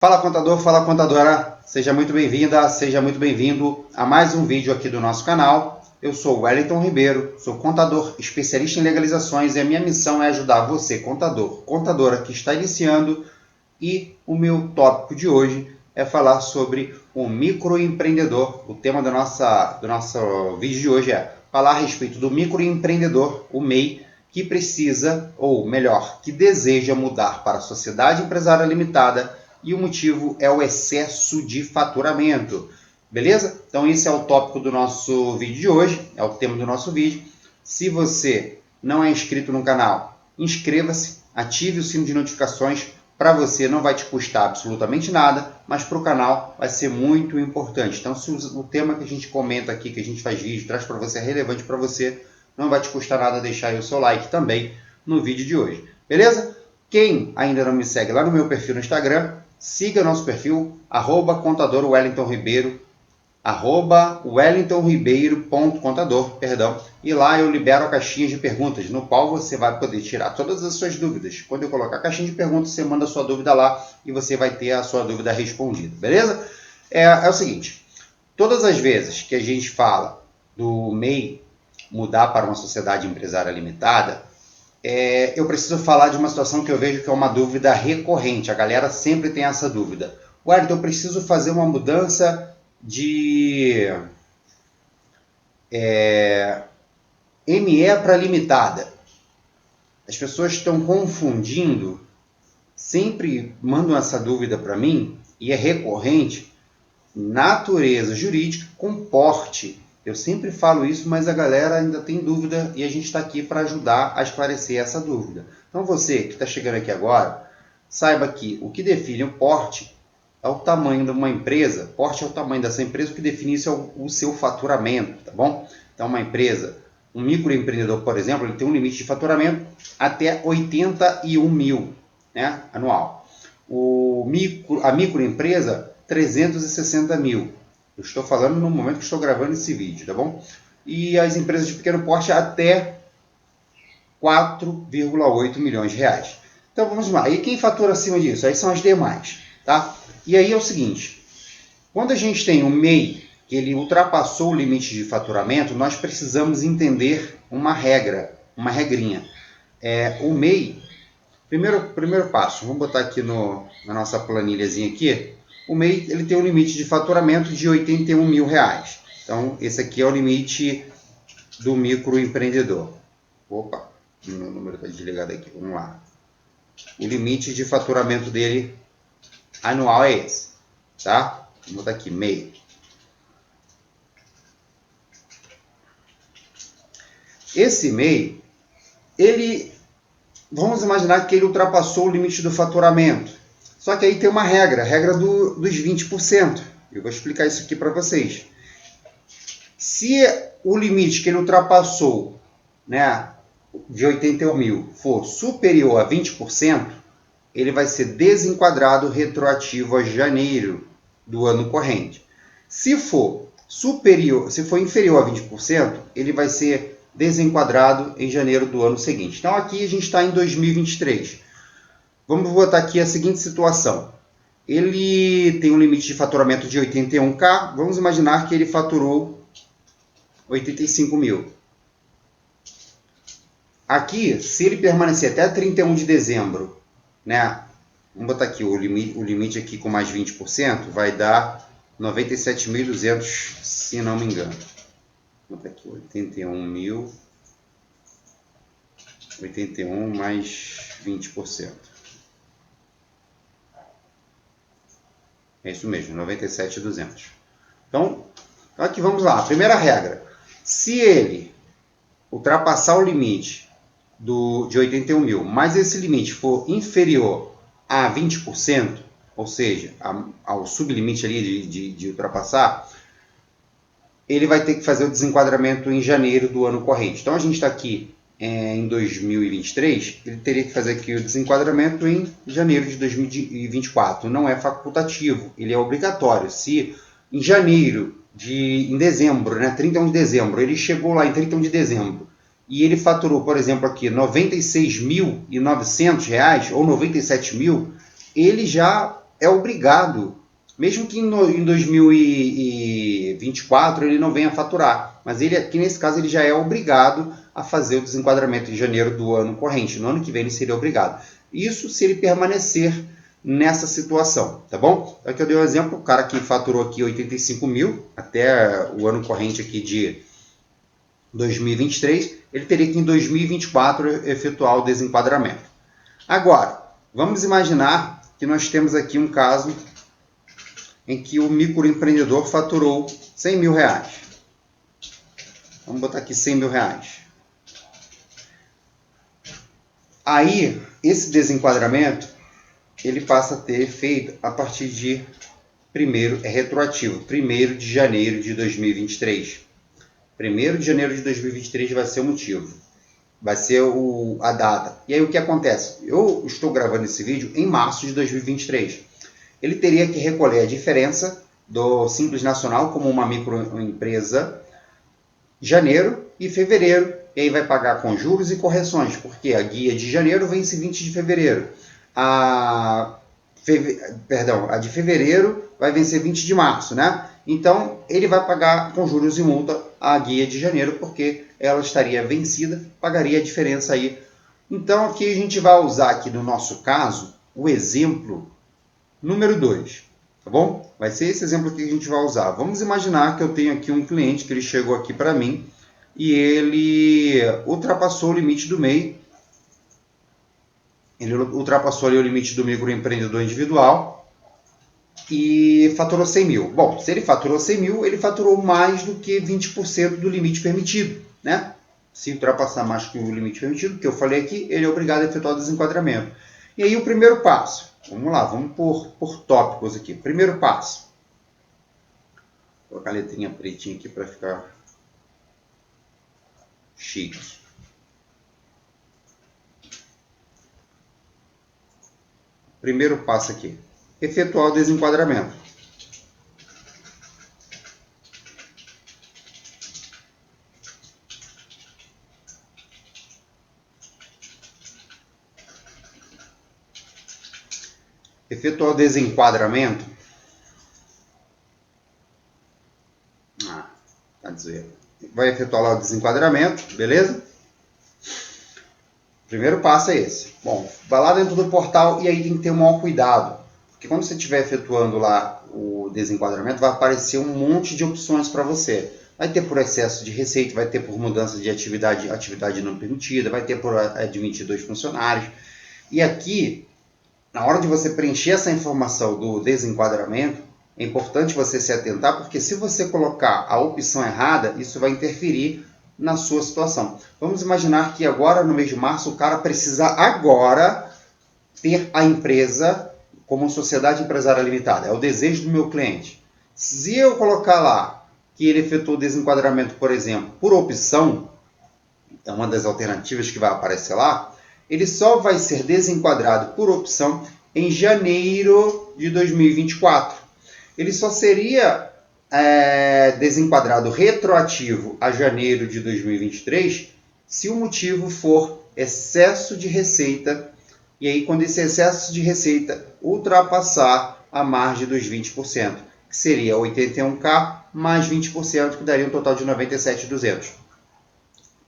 Fala contador, fala contadora, seja muito bem-vinda, seja muito bem-vindo a mais um vídeo aqui do nosso canal. Eu sou o Wellington Ribeiro, sou contador especialista em legalizações e a minha missão é ajudar você, contador, contadora que está iniciando, e o meu tópico de hoje é falar sobre o microempreendedor. O tema do nosso vídeo de hoje é falar a respeito do microempreendedor, o MEI, que precisa, ou melhor, que deseja mudar para a Sociedade Empresária Limitada, e o motivo é o excesso de faturamento. Beleza? Então esse é o tópico do nosso vídeo de hoje, é o tema do nosso vídeo. Se você não é inscrito no canal, inscreva-se, ative o sino de notificações. Para você não vai te custar absolutamente nada, mas para o canal vai ser muito importante. Então se o tema que a gente comenta aqui, que a gente faz vídeo, traz para você, é relevante para você, não vai te custar nada deixar aí o seu like também no vídeo de hoje. Beleza? Quem ainda não me segue lá no meu perfil no Instagram, siga nosso perfil, @contadorwellingtonribeiro, @wellingtonribeiro.contador, e lá eu libero a caixinha de perguntas, no qual você vai poder tirar todas as suas dúvidas. Quando eu colocar a caixinha de perguntas, você manda a sua dúvida lá e você vai ter a sua dúvida respondida, beleza? É o seguinte, todas as vezes que a gente fala do MEI mudar para uma sociedade empresária limitada, eu preciso falar de uma situação que eu vejo que é uma dúvida recorrente. A galera sempre tem essa dúvida. Wellington, eu preciso fazer uma mudança de ME para limitada. As pessoas estão confundindo, sempre mandam essa dúvida para mim, e é recorrente, natureza jurídica com porte. Eu sempre falo isso, mas a galera ainda tem dúvida e a gente está aqui para ajudar a esclarecer essa dúvida. Então você que está chegando aqui agora, saiba que o que define o porte é o tamanho de uma empresa. Porte é o tamanho dessa empresa, o que define isso é o seu faturamento, tá bom? Então uma empresa, um microempreendedor, por exemplo, ele tem um limite de faturamento até 81 mil, né, anual. A microempresa, 360 mil. Eu estou falando no momento que estou gravando esse vídeo, tá bom? E as empresas de pequeno porte até 4,8 milhões de reais. Então vamos lá. E quem fatura acima disso? Aí são as demais, tá? E aí é o seguinte, quando a gente tem um MEI que ele ultrapassou o limite de faturamento, nós precisamos entender uma regra, uma regrinha. O MEI, primeiro passo, vamos botar aqui na nossa planilhazinha aqui. O MEI ele tem um limite de faturamento de 81 mil reais. Então, esse aqui é o limite do microempreendedor. Opa, meu número está desligado aqui, vamos lá. O limite de faturamento dele anual é esse, tá? Vou botar aqui, MEI. Esse MEI, vamos imaginar que ele ultrapassou o limite do faturamento. Só que aí tem uma regra, a regra dos 20%. Eu vou explicar isso aqui para vocês. Se o limite que ele ultrapassou, né, de 81 mil, for superior a 20%, ele vai ser desenquadrado retroativo a janeiro do ano corrente. Se for inferior a 20%, ele vai ser desenquadrado em janeiro do ano seguinte. Então aqui a gente está em 2023. Vamos botar aqui a seguinte situação. Ele tem um limite de faturamento de 81k. Vamos imaginar que ele faturou 85 mil. Aqui, se ele permanecer até 31 de dezembro, né? Vamos botar aqui o limite aqui com mais 20%, vai dar 97.200, se não me engano. Vou botar aqui 81 mil, 81 mais 20%. É isso mesmo, 97.200. Então, aqui vamos lá. Primeira regra. Se ele ultrapassar o limite de 81 mil, mas esse limite for inferior a 20%, ou seja, ao sublimite ali de ultrapassar, ele vai ter que fazer o desenquadramento em janeiro do ano corrente. Então, a gente está aqui em 2023, ele teria que fazer aqui o desenquadramento em janeiro de 2024. Não é facultativo, ele é obrigatório. Se em dezembro, né, 31 de dezembro, ele chegou lá em 31 de dezembro e ele faturou, por exemplo, aqui R$ 96.900 ou 97 mil, ele já é obrigado, mesmo que em 2024 ele não venha faturar, mas ele aqui nesse caso ele já é obrigado a fazer o desenquadramento em janeiro do ano corrente. No ano que vem ele seria obrigado. Isso se ele permanecer nessa situação, tá bom? Aqui eu dei um exemplo, o cara que faturou aqui 85 mil até o ano corrente aqui de 2023, ele teria que em 2024 efetuar o desenquadramento. Agora, vamos imaginar que nós temos aqui um caso em que o microempreendedor faturou 100 mil reais. Vamos botar aqui 100 mil reais. Aí, esse desenquadramento, ele passa a ter efeito a partir de é retroativo, 1º de janeiro de 2023. 1º de janeiro de 2023 vai ser o motivo. Vai ser a data. E aí o que acontece? Eu estou gravando esse vídeo em março de 2023. Ele teria que recolher a diferença do Simples Nacional como uma microempresa janeiro e fevereiro. E aí vai pagar com juros e correções, porque a guia de janeiro vence 20 de fevereiro. A de fevereiro vai vencer 20 de março, né? Então, ele vai pagar com juros e multa a guia de janeiro, porque ela estaria vencida, pagaria a diferença aí. Então, aqui a gente vai usar aqui no nosso caso o exemplo número 2, tá bom? Vai ser esse exemplo que a gente vai usar. Vamos imaginar que eu tenho aqui um cliente que ele chegou aqui para mim e ele ultrapassou o limite do MEI. Ele ultrapassou ali o limite do microempreendedor individual e faturou 100 mil. Bom, se ele faturou 100 mil, ele faturou mais do que 20% do limite permitido, né? Se ultrapassar mais que o limite permitido, que eu falei aqui, ele é obrigado a efetuar o desenquadramento. E aí o primeiro passo, vamos lá, vamos por tópicos aqui. Primeiro passo, vou colocar a letrinha pretinha aqui para ficar chique. Primeiro passo aqui, efetuar o desenquadramento. Efetuar o desenquadramento. Vai efetuar lá o desenquadramento, beleza? Primeiro passo é esse. Bom, vai lá dentro do portal e aí tem que ter um maior cuidado. Porque quando você estiver efetuando lá o desenquadramento, vai aparecer um monte de opções para você. Vai ter por excesso de receita, vai ter por mudança de atividade não permitida, vai ter por admitir 2 funcionários. E aqui, na hora de você preencher essa informação do desenquadramento, é importante você se atentar, porque se você colocar a opção errada, isso vai interferir na sua situação. Vamos imaginar que agora, no mês de março, o cara precisa agora ter a empresa como sociedade empresária limitada. É o desejo do meu cliente. Se eu colocar lá que ele efetuou o desenquadramento, por exemplo, por opção, é uma das alternativas que vai aparecer lá, ele só vai ser desenquadrado por opção em janeiro de 2024. Ele só seria desenquadrado retroativo a janeiro de 2023 se o motivo for excesso de receita, e aí quando esse excesso de receita ultrapassar a margem dos 20%, que seria 81K mais 20%, que daria um total de 97.200.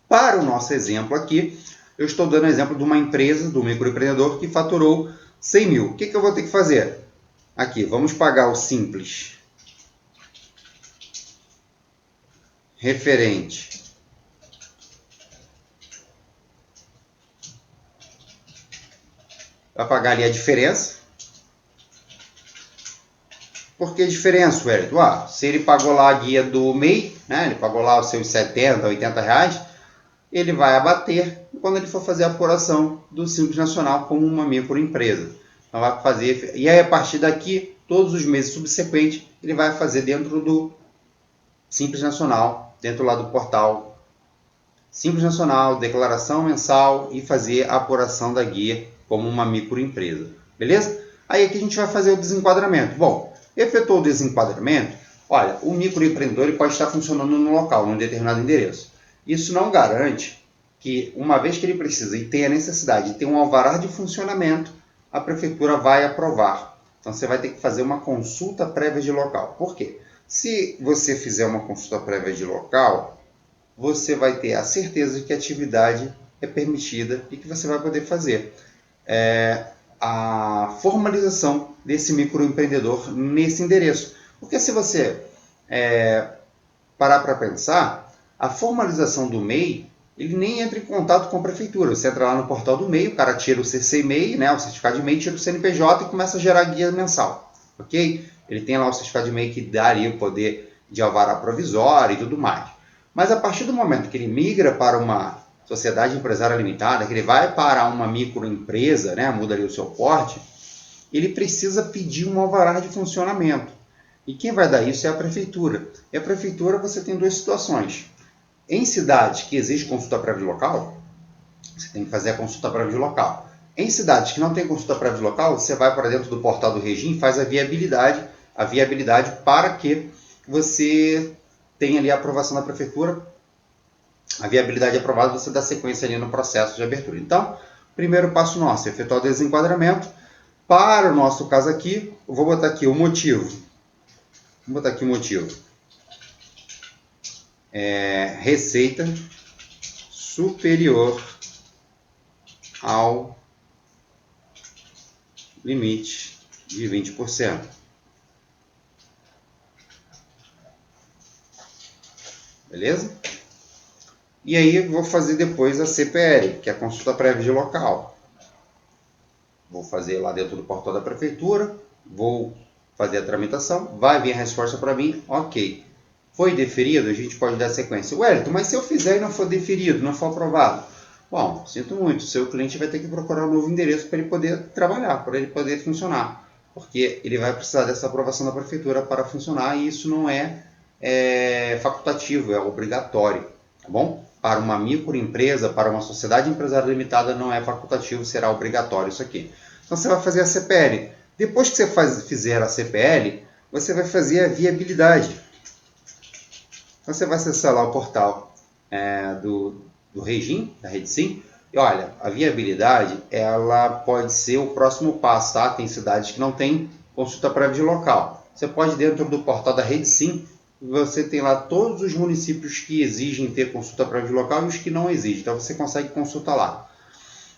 Para o nosso exemplo aqui, eu estou dando o exemplo de uma empresa, do microempreendedor, que faturou 100 mil. O que eu vou ter que fazer? Aqui, vamos pagar o simples referente vai pagar ali a diferença. Por que diferença, Wellington? Se ele pagou lá a guia do MEI, né, ele pagou lá os seus 70, 80 reais, ele vai abater quando ele for fazer a apuração do Simples Nacional como uma microempresa. Então vai fazer, e aí a partir daqui, todos os meses subsequentes, ele vai fazer dentro do Simples Nacional, dentro lá do portal Simples Nacional, declaração mensal e fazer a apuração da guia como uma microempresa. Beleza? Aí aqui a gente vai fazer o desenquadramento. Bom, efetuou o desenquadramento, olha, o microempreendedor ele pode estar funcionando no local, num determinado endereço. Isso não garante que, uma vez que ele precisa e tem a necessidade de ter um alvará de funcionamento, a prefeitura vai aprovar. Então você vai ter que fazer uma consulta prévia de local. Por quê? Se você fizer uma consulta prévia de local, você vai ter a certeza de que a atividade é permitida e que você vai poder fazer a formalização desse microempreendedor nesse endereço. Porque se você parar para pensar, a formalização do MEI, ele nem entra em contato com a prefeitura. Você entra lá no portal do MEI, o cara tira o CC-MEI, né, o certificado de MEI, tira o CNPJ e começa a gerar guia mensal. Ok? Ele tem lá o certificado de MEI que daria o poder de alvará provisório e tudo mais. Mas a partir do momento que ele migra para uma sociedade empresária limitada, que ele vai para uma microempresa, né, muda ali o seu porte, ele precisa pedir um alvará de funcionamento. E quem vai dar isso é a prefeitura. E a prefeitura você tem duas situações. Em cidades que exige consulta prévia de local, você tem que fazer a consulta prévia de local. Em cidades que não tem consulta prévia de local, você vai para dentro do portal do Regime e faz a viabilidade para que você tenha ali a aprovação da prefeitura. A viabilidade aprovada, você dá sequência ali no processo de abertura. Então, primeiro passo nosso é efetuar o desenquadramento. Para o nosso caso aqui, eu vou botar aqui o motivo. Vou botar aqui o motivo. Receita superior ao limite de 20%. Beleza? E aí vou fazer depois a CPL, que é a consulta prévia de local. Vou fazer lá dentro do portal da prefeitura, vou fazer a tramitação, vai vir a resposta para mim, ok. Foi deferido, a gente pode dar sequência. Wellington, mas se eu fizer e não for deferido, não for aprovado? Bom, sinto muito, o seu cliente vai ter que procurar um novo endereço para ele poder trabalhar, para ele poder funcionar. Porque ele vai precisar dessa aprovação da prefeitura para funcionar e isso não é facultativo, é obrigatório. Tá bom? Para uma microempresa, para uma sociedade empresária limitada, não é facultativo, será obrigatório isso aqui. Então você vai fazer a CPL. Depois que você fizer a CPL, você vai fazer a viabilidade. Então você vai acessar lá o portal do Regime, da RedeSim, e olha, a viabilidade ela pode ser o próximo passo, tá? Tem cidades que não tem consulta prévia de local. Você pode, dentro do portal da RedeSim, você tem lá todos os municípios que exigem ter consulta prévia de local e os que não exigem. Então você consegue consultar lá.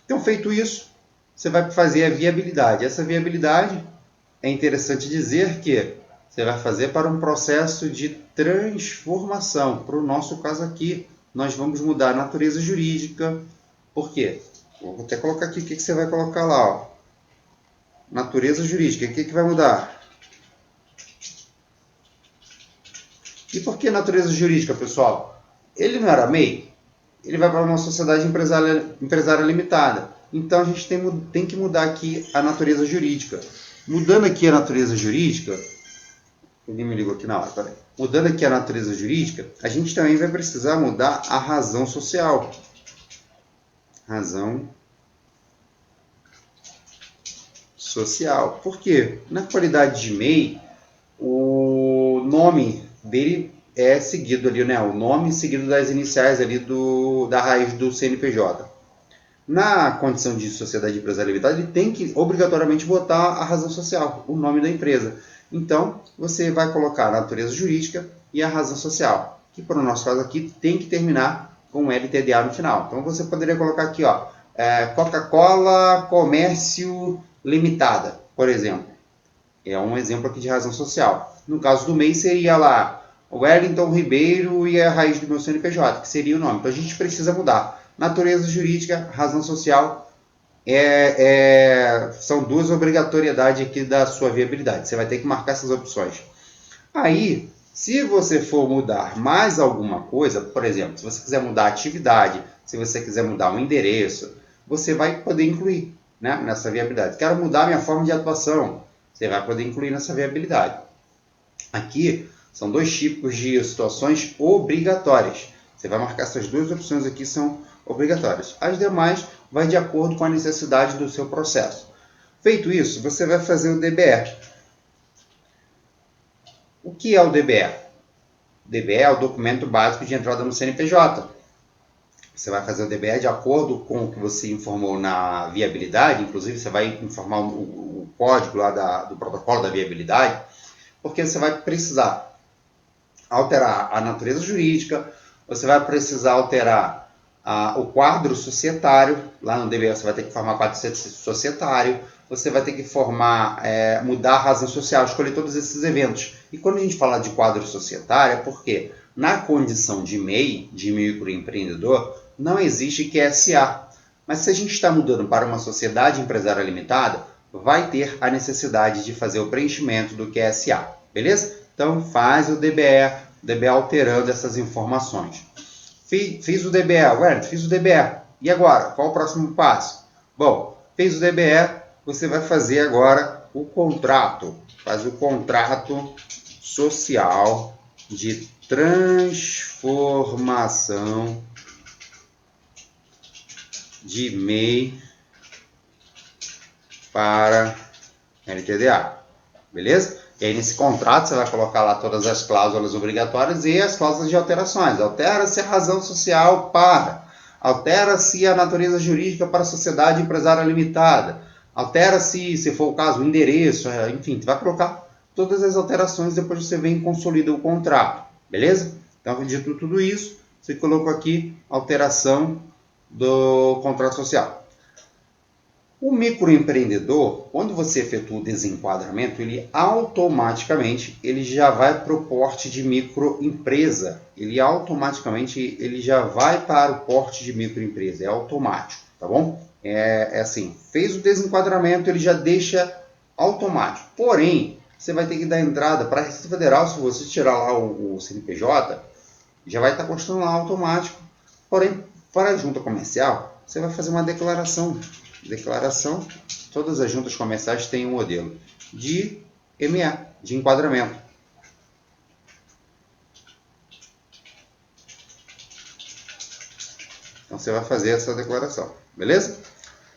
Então, feito isso, você vai fazer a viabilidade. Essa viabilidade é interessante dizer que você vai fazer para um processo de transformação. Para o nosso caso aqui, nós vamos mudar a natureza jurídica. Por quê? Vou até colocar aqui o que você vai colocar lá. Ó. Natureza jurídica. O que vai mudar? E por que natureza jurídica, pessoal? Ele não era MEI? Ele vai para uma sociedade empresária limitada. Então a gente tem que mudar aqui a natureza jurídica. Mudando aqui a natureza jurídica, ninguém me ligou aqui na hora, peraí. Mudando aqui a natureza jurídica, a gente também vai precisar mudar a razão social. Razão social. Por quê? Na qualidade de MEI, o nome dele é seguido ali, né? O nome seguido das iniciais ali da raiz do CNPJ. Na condição de sociedade empresária limitada, ele tem que obrigatoriamente botar a razão social, o nome da empresa. Então, você vai colocar a natureza jurídica e a razão social, que para o nosso caso aqui tem que terminar com LTDA no final. Então, você poderia colocar aqui, ó, Coca-Cola Comércio Limitada, por exemplo. É um exemplo aqui de razão social. No caso do MEI seria lá Wellington Ribeiro e a raiz do meu CNPJ, que seria o nome. Então a gente precisa mudar. Natureza jurídica, razão social, são duas obrigatoriedades aqui da sua viabilidade. Você vai ter que marcar essas opções. Aí, se você for mudar mais alguma coisa, por exemplo, se você quiser mudar a atividade, se você quiser mudar o endereço, você vai poder incluir, né, nessa viabilidade. Quero mudar minha forma de atuação. Você vai poder incluir nessa viabilidade. Aqui são dois tipos de situações obrigatórias. Você vai marcar essas duas opções aqui, são obrigatórias. As demais vai de acordo com a necessidade do seu processo. Feito isso, você vai fazer o DBE. O que é o DBE? O DBE é o documento básico de entrada no CNPJ. Você vai fazer o DBE de acordo com o que você informou na viabilidade, inclusive você vai informar o código lá do protocolo da viabilidade, porque você vai precisar alterar a natureza jurídica, você vai precisar alterar o quadro societário, lá no DBA você vai ter que formar quadro societário, você vai ter que mudar a razão social, escolher todos esses eventos. E quando a gente fala de quadro societário, é porque na condição de MEI, de microempreendedor, não existe QSA. Mas se a gente está mudando para uma sociedade empresária limitada, vai ter a necessidade de fazer o preenchimento do QSA, beleza? Então faz o DBE alterando essas informações. Fiz o DBE, fiz o DBE. E agora? Qual o próximo passo? Bom, fez o DBE, você vai fazer agora o contrato. Faz o contrato social de transformação de MEI para LTDA. Beleza? E aí nesse contrato você vai colocar lá todas as cláusulas obrigatórias e as cláusulas de alterações. Altera-se a razão social para, altera-se a natureza jurídica para a sociedade empresária limitada, altera-se, se for o caso, o endereço, enfim, você vai colocar todas as alterações, depois você vem e consolida o contrato, beleza? Então, dito tudo isso, você colocou aqui alteração do contrato social. O microempreendedor, quando você efetua o desenquadramento, ele automaticamente já vai para o porte de microempresa. Ele já vai para o porte de microempresa, é automático, tá bom? É assim, fez o desenquadramento, ele já deixa automático. Porém, você vai ter que dar entrada para a Receita Federal, se você tirar lá o CNPJ, já vai estar constando lá automático. Porém, para a junta comercial, você vai fazer uma declaração. Todas as juntas comerciais têm um modelo de ME, de enquadramento. Então você vai fazer essa declaração, beleza?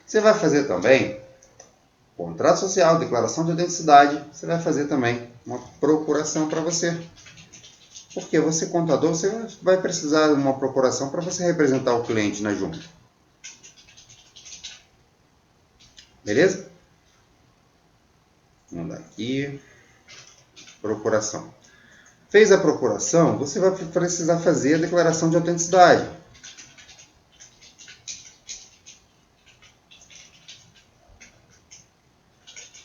Você vai fazer também contrato social, declaração de identidade, você vai fazer também uma procuração para você. Porque você, contador, você vai precisar de uma procuração para você representar o cliente na junta. Beleza? Vamos dar aqui. Procuração. Fez a procuração, você vai precisar fazer a declaração de autenticidade.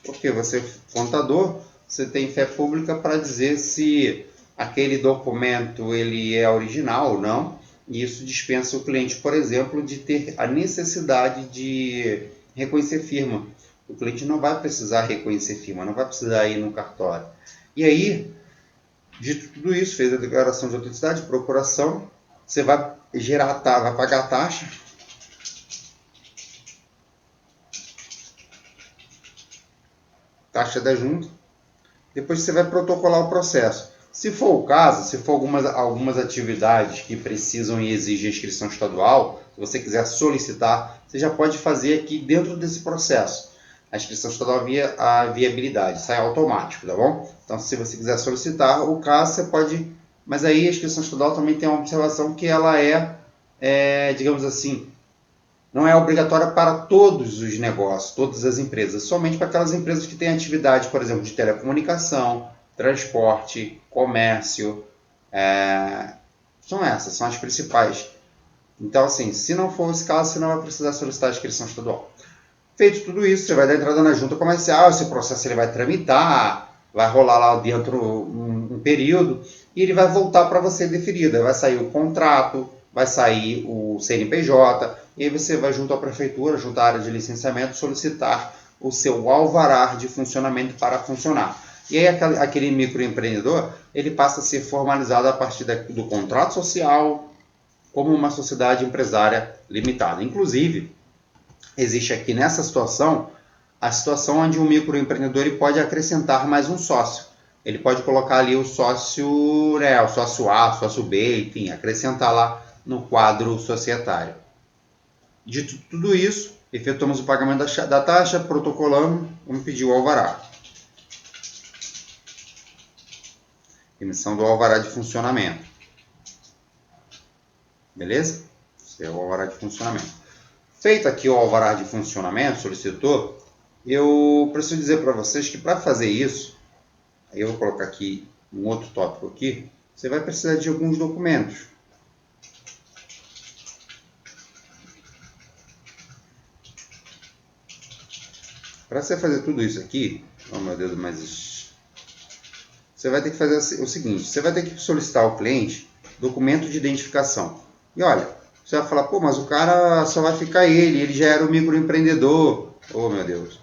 Porque você, contador, você tem fé pública para dizer se aquele documento ele é original ou não. E isso dispensa o cliente, por exemplo, de ter a necessidade de reconhecer firma. O cliente não vai precisar reconhecer firma, não vai precisar ir no cartório. E aí, dito tudo isso, fez a declaração de autenticidade, procuração, você vai vai pagar a taxa. Taxa da junta. Depois você vai protocolar o processo. Se for o caso, se for algumas atividades que precisam e exigem inscrição estadual, se você quiser solicitar, você já pode fazer aqui dentro desse processo. A inscrição estadual via a viabilidade, sai automático, tá bom? Então, se você quiser solicitar o caso, você pode... Mas aí a inscrição estadual também tem uma observação que ela digamos assim, não é obrigatória para todos os negócios, todas as empresas, somente para aquelas empresas que têm atividade, por exemplo, de telecomunicação, transporte, comércio, são as principais. Então, assim, se não for esse caso, você não vai precisar solicitar a inscrição estadual. Feito tudo isso, você vai dar entrada na junta comercial, esse processo ele vai tramitar, vai rolar lá dentro um período, e ele vai voltar para você deferido. Vai sair o contrato, vai sair o CNPJ, e aí você vai junto à prefeitura, junto à área de licenciamento, solicitar o seu alvará de funcionamento para funcionar. E aí aquele microempreendedor, ele passa a ser formalizado a partir do contrato social como uma sociedade empresária limitada. Inclusive, existe aqui nessa situação, a situação onde um microempreendedor ele pode acrescentar mais um sócio. Ele pode colocar ali o sócio, o sócio A, o sócio B, enfim, acrescentar lá no quadro societário. Dito tudo isso, efetuamos o pagamento da taxa, protocolamos, vamos pedir o alvará. Emissão do alvará de funcionamento. Beleza? Esse é o alvará de funcionamento. Feito aqui o alvará de funcionamento, solicitou, eu preciso dizer para vocês que para fazer isso, eu vou colocar aqui um outro tópico aqui, você vai precisar de alguns documentos. Para você fazer tudo isso aqui, oh meu Deus, mas você vai ter que fazer o seguinte, você vai ter que solicitar ao cliente documento de identificação. E olha, você vai falar, pô, mas o cara só vai ficar ele já era um microempreendedor. Oh meu Deus.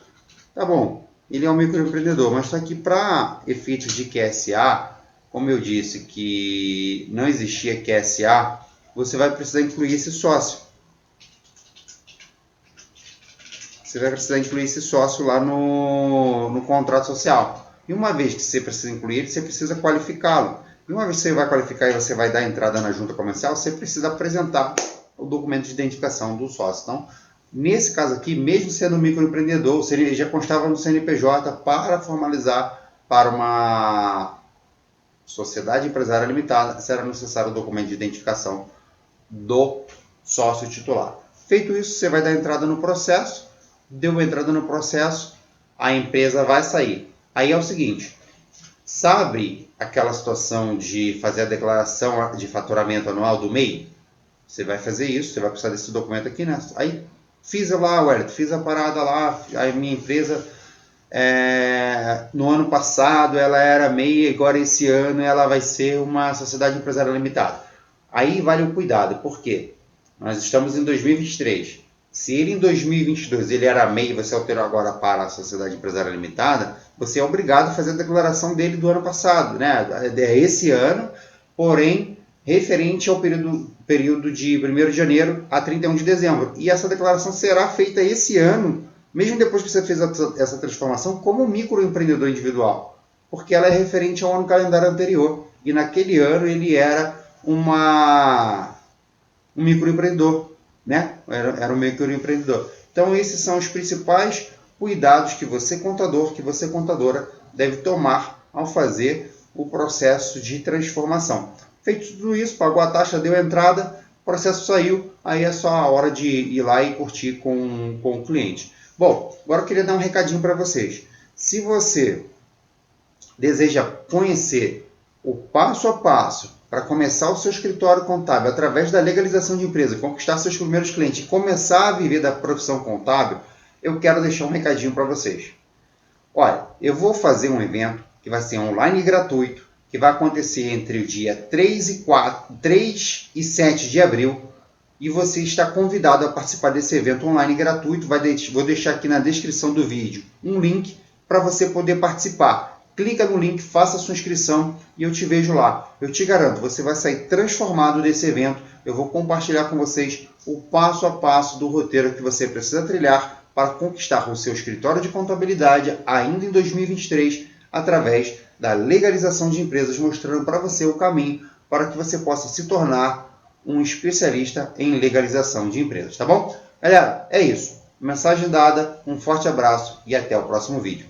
Tá bom, ele é um microempreendedor, mas está aqui para efeitos de QSA, como eu disse que não existia QSA, você vai precisar incluir esse sócio. Você vai precisar incluir esse sócio lá no contrato social. E uma vez que você precisa incluir ele, você precisa qualificá-lo. E uma vez que você vai qualificar e você vai dar entrada na junta comercial, você precisa apresentar o documento de identificação do sócio. Então, nesse caso aqui, mesmo sendo um microempreendedor, ele já constava no CNPJ para formalizar para uma sociedade empresária limitada, será necessário o documento de identificação do sócio titular. Feito isso, você vai dar entrada no processo. Deu entrada no processo, a empresa vai sair. Aí é o seguinte, sabe aquela situação de fazer a declaração de faturamento anual do MEI? Você vai fazer isso, você vai precisar desse documento aqui, né? Aí fiz lá, Wellington, fiz a parada lá, a minha empresa no ano passado ela era MEI, agora esse ano ela vai ser uma sociedade empresária limitada. Aí vale o cuidado, por quê? Nós estamos em 2023. Se ele em 2022 ele era MEI e você alterou agora para a Sociedade Empresária Limitada, você é obrigado a fazer a declaração dele do ano passado, né? É esse ano, porém, referente ao período de 1º de janeiro a 31 de dezembro. E essa declaração será feita esse ano, mesmo depois que você fez essa transformação, como microempreendedor individual, porque ela é referente ao ano calendário anterior. E naquele ano ele era um microempreendedor. Né? Era um microempreendedor. Então, esses são os principais cuidados que você, contador, que você, contadora, deve tomar ao fazer o processo de transformação. Feito tudo isso, pagou a taxa, deu a entrada, o processo saiu, aí é só a hora de ir lá e curtir com o cliente. Bom, agora eu queria dar um recadinho para vocês. Se você deseja conhecer o passo a passo para começar o seu escritório contábil através da legalização de empresa, conquistar seus primeiros clientes e começar a viver da profissão contábil, eu quero deixar um recadinho para vocês. Olha, eu vou fazer um evento que vai ser online e gratuito, que vai acontecer entre o dia 3 e 7 de abril, e você está convidado a participar desse evento online gratuito. Vou deixar aqui na descrição do vídeo um link para você poder participar. Clica no link, faça a sua inscrição e eu te vejo lá. Eu te garanto, você vai sair transformado desse evento. Eu vou compartilhar com vocês o passo a passo do roteiro que você precisa trilhar para conquistar o seu escritório de contabilidade ainda em 2023, através da legalização de empresas, mostrando para você o caminho para que você possa se tornar um especialista em legalização de empresas, tá bom? Galera, é isso. Mensagem dada, um forte abraço e até o próximo vídeo.